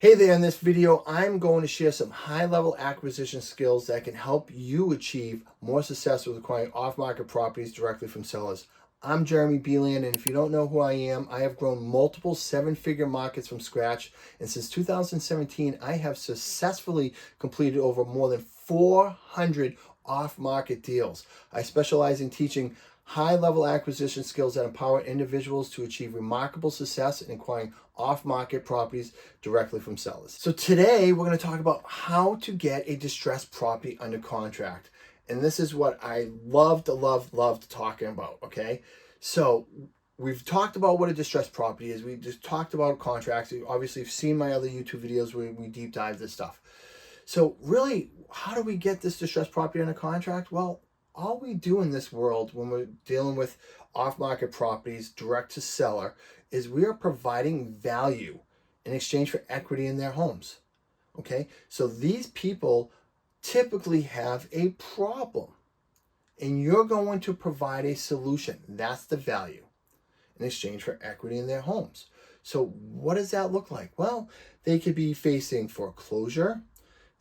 Hey there, in this video, I'm going to share some high-level acquisition skills that can help you achieve more success with acquiring off-market properties directly from sellers. I'm Jeremy Beeland, and if you don't know who I am, I have grown multiple seven-figure markets from scratch, and since 2017, I have successfully completed over more than 400 off-market deals. I specialize in teaching high-level acquisition skills that empower individuals to achieve remarkable success in acquiring off-market properties directly from sellers. So today we're going to talk about how to get a distressed property under contract. And this is what I love talking about, okay? So we've talked about what a distressed property is. We just talked about contracts. You obviously have seen my other YouTube videos where we deep dive this stuff. So really, how do we get this distressed property under contract? Well, all we do in this world when we're dealing with off-market properties direct to seller is we are providing value in exchange for equity in their homes. Okay, so these people typically have a problem and you're going to provide a solution. That's the value in exchange for equity in their homes. So what does that look like? Well, they could be facing foreclosure.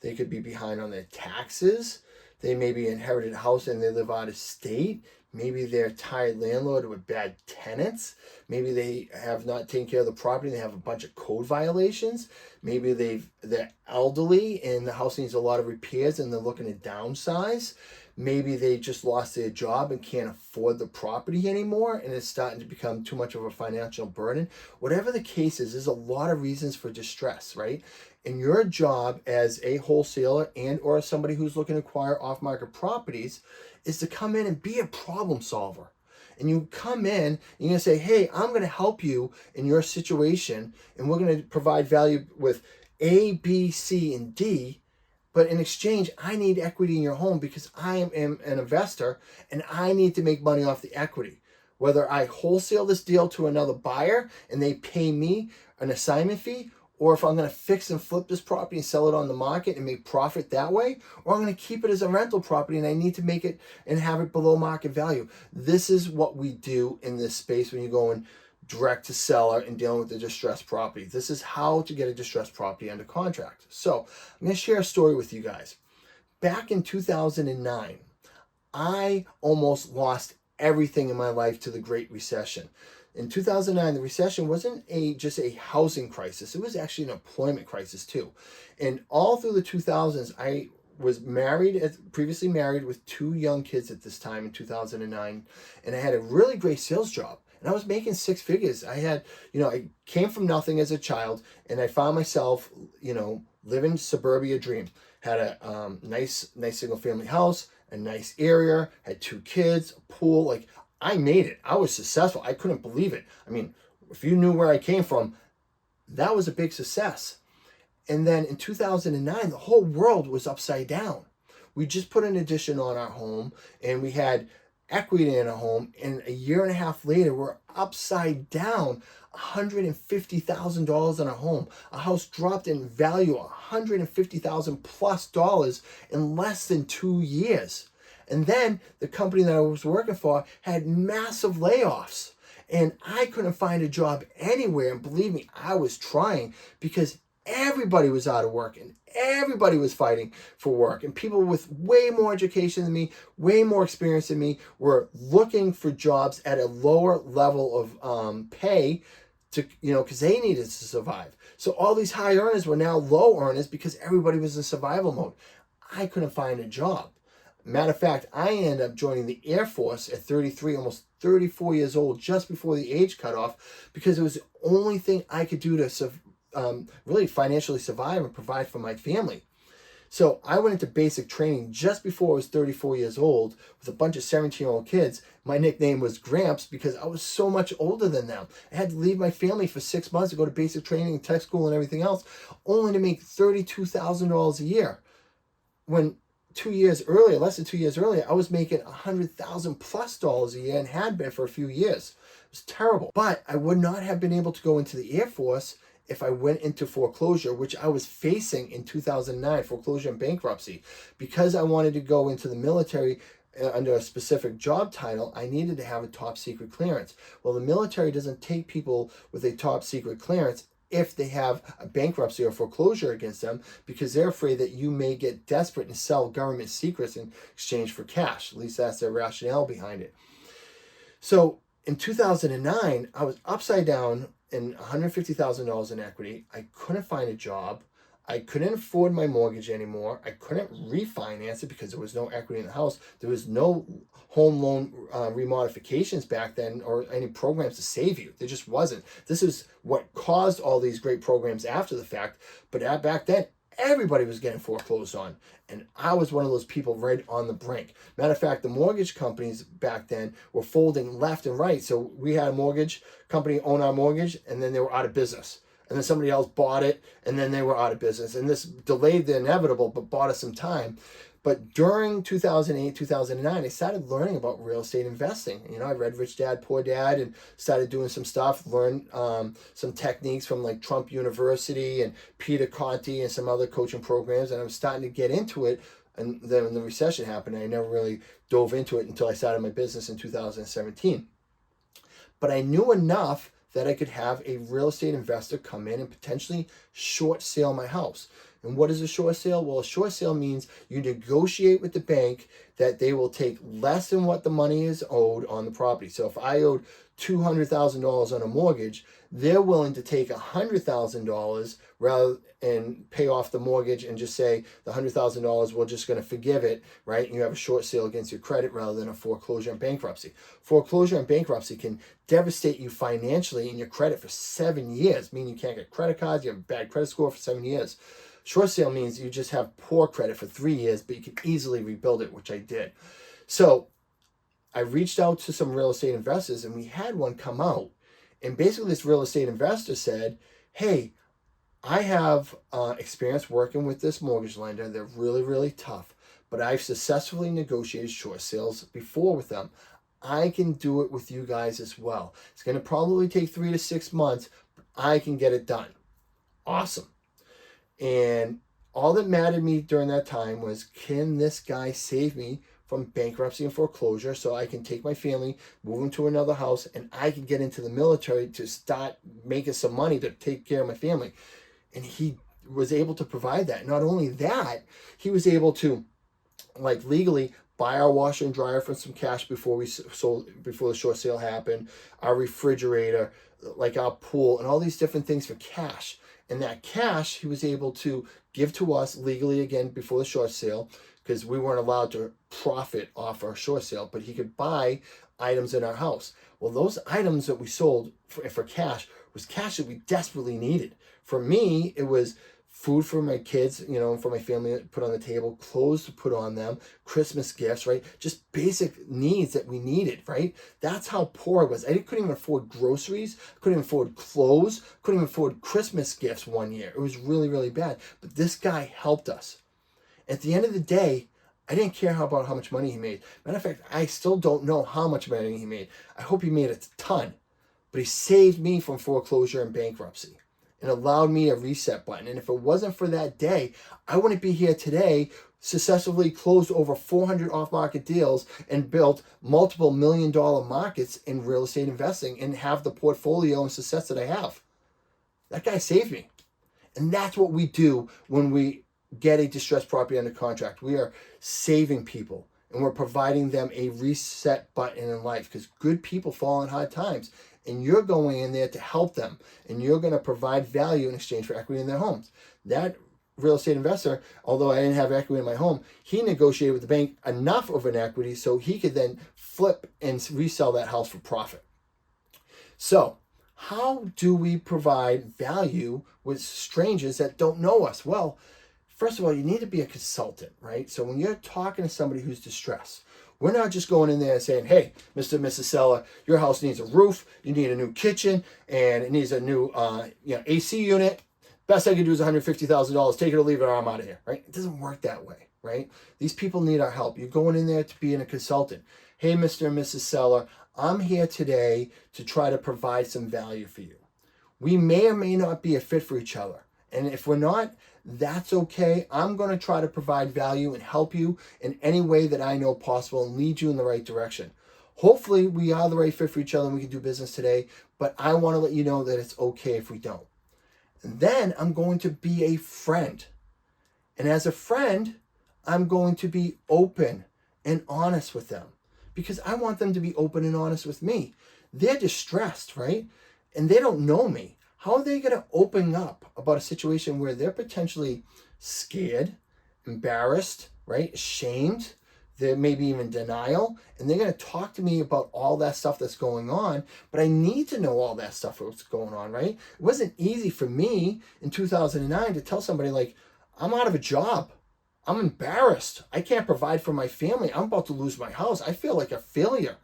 They could be behind on their taxes. They may be inherited a house and they live out of state. Maybe they're a tired landlord with bad tenants. Maybe they have not taken care of the property and they have a bunch of code violations. Maybe they're elderly and the house needs a lot of repairs and they're looking to downsize. Maybe they just lost their job and can't afford the property anymore and it's starting to become too much of a financial burden. Whatever the case is, there's a lot of reasons for distress, right? And your job as a wholesaler and or somebody who's looking to acquire off-market properties is to come in and be a problem solver. And you come in and you're going to say, hey, I'm going to help you in your situation and we're going to provide value with A, B, C, and D. But in exchange, I need equity in your home because I am an investor and I need to make money off the equity. Whether I wholesale this deal to another buyer and they pay me an assignment fee, or if I'm going to fix and flip this property and sell it on the market and make profit that way, or I'm going to keep it as a rental property and I need to make it and have it below market value. This is what we do in this space when you're going direct to seller and dealing with the distressed property. This is how to get a distressed property under contract. So I'm going to share a story with you guys. Back in 2009, I almost lost everything in my life to the Great Recession. In 2009, the recession wasn't just a housing crisis. It was actually an employment crisis too. And all through the 2000s, I was previously married with two young kids at this time in 2009. And I had a really great sales job. And I was making six figures. I came from nothing as a child and I found myself, living suburbia dream. Had a nice single family house, a nice area, had two kids, a pool. Like I made it. I was successful. I couldn't believe it. I mean, if you knew where I came from, that was a big success. And then in 2009, the whole world was upside down. We just put an addition on our home and we had equity in a home. And a year and a half later, we're upside down $150,000 on a home. A house dropped in value $150,000 plus dollars in less than 2 years. And then the company that I was working for had massive layoffs. And I couldn't find a job anywhere. And believe me, I was trying because everybody was out of work and everybody was fighting for work. And people with way more education than me, way more experience than me, were looking for jobs at a lower level of pay because they needed to survive. So all these high earners were now low earners because everybody was in survival mode. I couldn't find a job. Matter of fact, I ended up joining the Air Force at 33, almost 34 years old, just before the age cutoff, because it was the only thing I could do to really financially survive and provide for my family. So I went into basic training just before I was 34 years old with a bunch of 17-year-old kids. My nickname was Gramps because I was so much older than them. I had to leave my family for 6 months to go to basic training, tech school, and everything else, only to make $32,000 a year. When 2 years earlier, less than 2 years earlier, I was making $100,000 plus dollars a year and had been for a few years. It was terrible. But I would not have been able to go into the Air Force if I went into foreclosure, which I was facing in 2009, foreclosure and bankruptcy. Because I wanted to go into the military under a specific job title, I needed to have a top secret clearance. Well, the military doesn't take people with a top secret clearance if they have a bankruptcy or foreclosure against them, because they're afraid that you may get desperate and sell government secrets in exchange for cash. At least that's their rationale behind it. So in 2009, I was upside down in $150,000 in equity. I couldn't find a job. I couldn't afford my mortgage anymore. I couldn't refinance it because there was no equity in the house. There was no home loan remodifications back then or any programs to save you. There just wasn't. This is what caused all these great programs after the fact. But back then, everybody was getting foreclosed on. And I was one of those people right on the brink. Matter of fact, the mortgage companies back then were folding left and right. So we had a mortgage company own our mortgage, and then they were out of business. And then somebody else bought it, and then they were out of business. And this delayed the inevitable, but bought us some time. But during 2008, 2009, I started learning about real estate investing. You know, I read Rich Dad, Poor Dad and started doing some stuff, learned some techniques from like Trump University and Peter Conti and some other coaching programs. And I was starting to get into it. And then when the recession happened, I never really dove into it until I started my business in 2017. But I knew enough that I could have a real estate investor come in and potentially short sale my house. And what is a short sale? Well, a short sale means you negotiate with the bank that they will take less than what the money is owed on the property. So if I owed $200,000 on a mortgage, they're willing to take $100,000 rather and pay off the mortgage and just say the $100,000 we're just going to forgive it, right? And you have a short sale against your credit rather than a foreclosure and bankruptcy. Foreclosure and bankruptcy can devastate you financially in your credit for 7 years, meaning you can't get credit cards, you have a bad credit score for 7 years. Short sale means you just have poor credit for 3 years, but you can easily rebuild it, which I did. So I reached out to some real estate investors, and we had one come out. And basically this real estate investor said, hey, I have experience working with this mortgage lender. They're really, really tough, but I've successfully negotiated short sales before with them. I can do it with you guys as well. It's going to probably take 3 to 6 months, but I can get it done. Awesome. And all that mattered to me during that time was, can this guy save me from bankruptcy and foreclosure so I can take my family, move into another house, and I can get into the military to start making some money to take care of my family. And he was able to provide that. Not only that, he was able to like legally buy our washer and dryer for some cash before the short sale happened, our refrigerator, like our pool, and all these different things for cash. And that cash he was able to give to us legally again before the short sale, because we weren't allowed to profit off our short sale, but he could buy items in our house. Well, those items that we sold for cash was cash that we desperately needed. For me, it was food for my kids, you know, for my family to put on the table, clothes to put on them, Christmas gifts, right? Just basic needs that we needed, right? That's how poor I was. I couldn't even afford groceries, couldn't even afford clothes, couldn't even afford Christmas gifts one year. It was really, really bad. But this guy helped us. At the end of the day, I didn't care about how much money he made. Matter of fact, I still don't know how much money he made. I hope he made a ton. But he saved me from foreclosure and bankruptcy and allowed me a reset button. And if it wasn't for that day, I wouldn't be here today, successfully closed over 400 off-market deals and built multiple $1-million markets in real estate investing and have the portfolio and success that I have. That guy saved me. And that's what we do when we get a distressed property under contract. We are saving people, and we're providing them a reset button in life, because good people fall in hard times, and you're going in there to help them, and you're going to provide value in exchange for equity in their homes. That real estate investor, although I didn't have equity in my home, he negotiated with the bank enough of an equity so he could then flip and resell that house for profit. So how do we provide value with strangers that don't know us? Well, first of all, you need to be a consultant, right? So when you're talking to somebody who's distressed, we're not just going in there and saying, hey, Mr. and Mrs. Seller, your house needs a roof, you need a new kitchen, and it needs a new AC unit. Best I can do is $150,000. Take it or leave it, or I'm out of here, right? It doesn't work that way, right? These people need our help. You're going in there to be a consultant. Hey, Mr. and Mrs. Seller, I'm here today to try to provide some value for you. We may or may not be a fit for each other. And if we're not, that's okay. I'm going to try to provide value and help you in any way that I know possible and lead you in the right direction. Hopefully we are the right fit for each other and we can do business today, but I want to let you know that it's okay if we don't. And then I'm going to be a friend. And as a friend, I'm going to be open and honest with them because I want them to be open and honest with me. They're distressed, right? And they don't know me. How are they going to open up about a situation where they're potentially scared, embarrassed, right? Ashamed, they're maybe even denial, and they're going to talk to me about all that stuff that's going on, but I need to know all that stuff that's going on, right? It wasn't easy for me in 2009 to tell somebody like, I'm out of a job. I'm embarrassed. I can't provide for my family. I'm about to lose my house. I feel like a failure.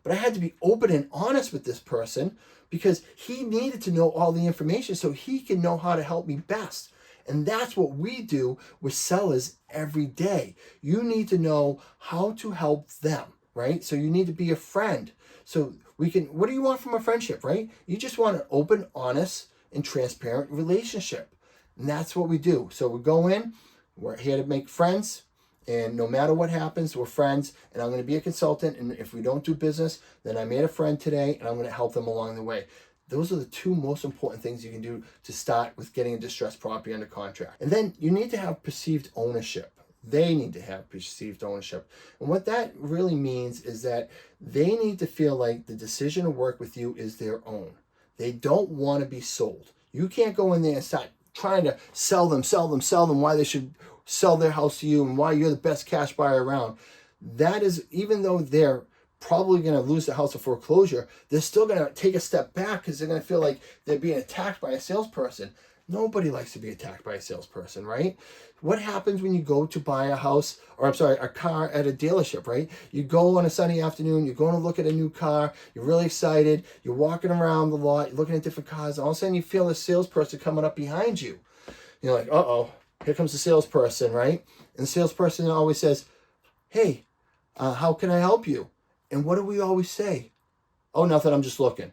But I had to be open and honest with this person because he needed to know all the information so he can know how to help me best. And that's what we do with sellers every day. You need to know how to help them, right? So you need to be a friend. So we can, what do you want from a friendship, right? You just want an open, honest, and transparent relationship. And that's what we do. So we go in, we're here to make friends. And no matter what happens, we're friends. And I'm going to be a consultant. And if we don't do business, then I made a friend today and I'm going to help them along the way. Those are the two most important things you can do to start with getting a distressed property under contract. And then you need to have perceived ownership. They need to have perceived ownership. And what that really means is that they need to feel like the decision to work with you is their own. They don't want to be sold. You can't go in there and start trying to sell them why they should sell their house to you and why you're the best cash buyer around. That is, even though they're probably going to lose the house to foreclosure, they're still going to take a step back because they're going to feel like they're being attacked by a salesperson. Nobody likes to be attacked by a salesperson, right? What happens when you go to buy a house, or I'm sorry, a car at a dealership, right? You go on a sunny afternoon, you're going to look at a new car, you're really excited, you're walking around the lot, you're looking at different cars, and all of a sudden you feel a salesperson coming up behind you. You're like, uh-oh, here comes the salesperson, right? And the salesperson always says, hey, how can I help you? And what do we always say? Oh, nothing, I'm just looking,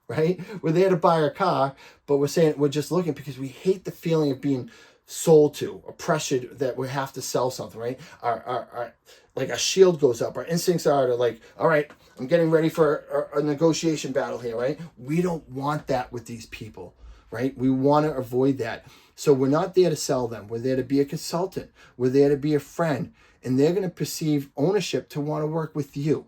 right? We're there to buy our car, but we're saying we're just looking because we hate the feeling of being sold to or pressured that we have to sell something, right? Our like our shield goes up. Our instincts are to like, all right, I'm getting ready for a negotiation battle here, right? We don't want that with these people, right? We want to avoid that. So we're not there to sell them. We're there to be a consultant. We're there to be a friend. And they're going to perceive ownership to want to work with you.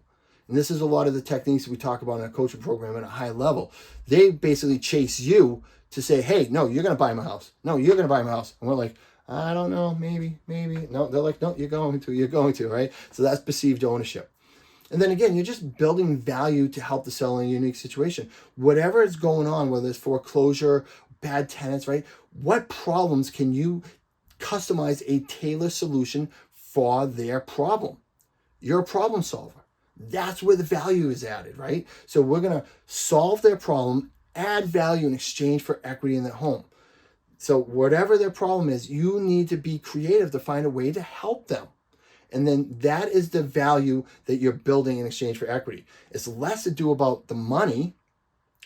And this is a lot of the techniques we talk about in a coaching program at a high level. They basically chase you to say, hey, no, you're going to buy my house. No, you're going to buy my house. And we're like, I don't know, maybe. No, they're like, no, you're going to, right? So that's perceived ownership. And then again, you're just building value to help the seller in a unique situation. Whatever is going on, whether it's foreclosure, bad tenants, right? What problems can you customize a tailored solution for their problem? You're a problem solver. That's where the value is added, right? So we're going to solve their problem, add value in exchange for equity in their home. So whatever their problem is, you need to be creative to find a way to help them. And then that is the value that you're building in exchange for equity. It's less to do about the money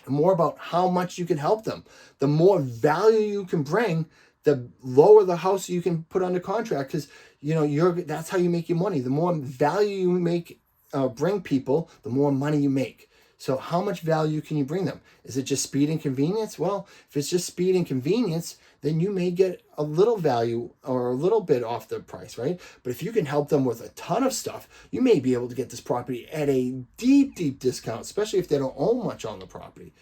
and more about how much you can help them. The more value you can bring, the lower the house you can put under contract, because that's how you make your money. The more value you make, bring people, the more money you make. So how much value can you bring them? Is it just speed and convenience? Well, if it's just speed and convenience, then you may get a little value or a little bit off the price, right? But if you can help them with a ton of stuff, you may be able to get this property at a deep, deep discount, especially if they don't own much on the property.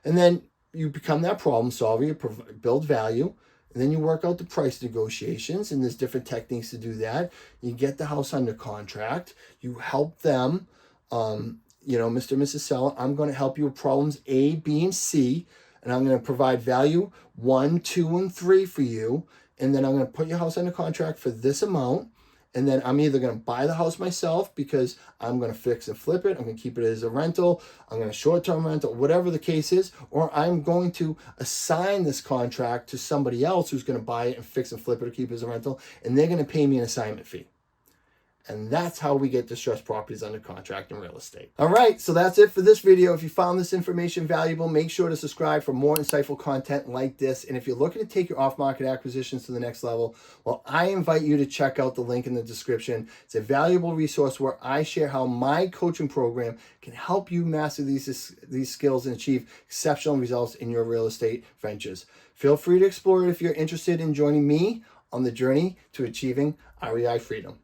And then you become that problem solver, you build value, and then you work out the price negotiations, and there's different techniques to do that. You get the house under contract, you help them, Mr. and Mrs. Seller, I'm going to help you with problems A, B, and C, and I'm going to provide value 1, 2, and 3 for you, and then I'm going to put your house under contract for this amount, and then I'm either going to buy the house myself because I'm going to fix and flip it, I'm going to keep it as a rental, I'm going to short-term rental, whatever the case is, or I'm going to assign this contract to somebody else who's going to buy it and fix and flip it or keep it as a rental, and they're going to pay me an assignment fee. And that's how we get distressed properties under contract in real estate. All right, so that's it for this video. If you found this information valuable, make sure to subscribe for more insightful content like this. And if you're looking to take your off-market acquisitions to the next level, well, I invite you to check out the link in the description. It's a valuable resource where I share how my coaching program can help you master these skills and achieve exceptional results in your real estate ventures. Feel free to explore it if you're interested in joining me on the journey to achieving REI freedom.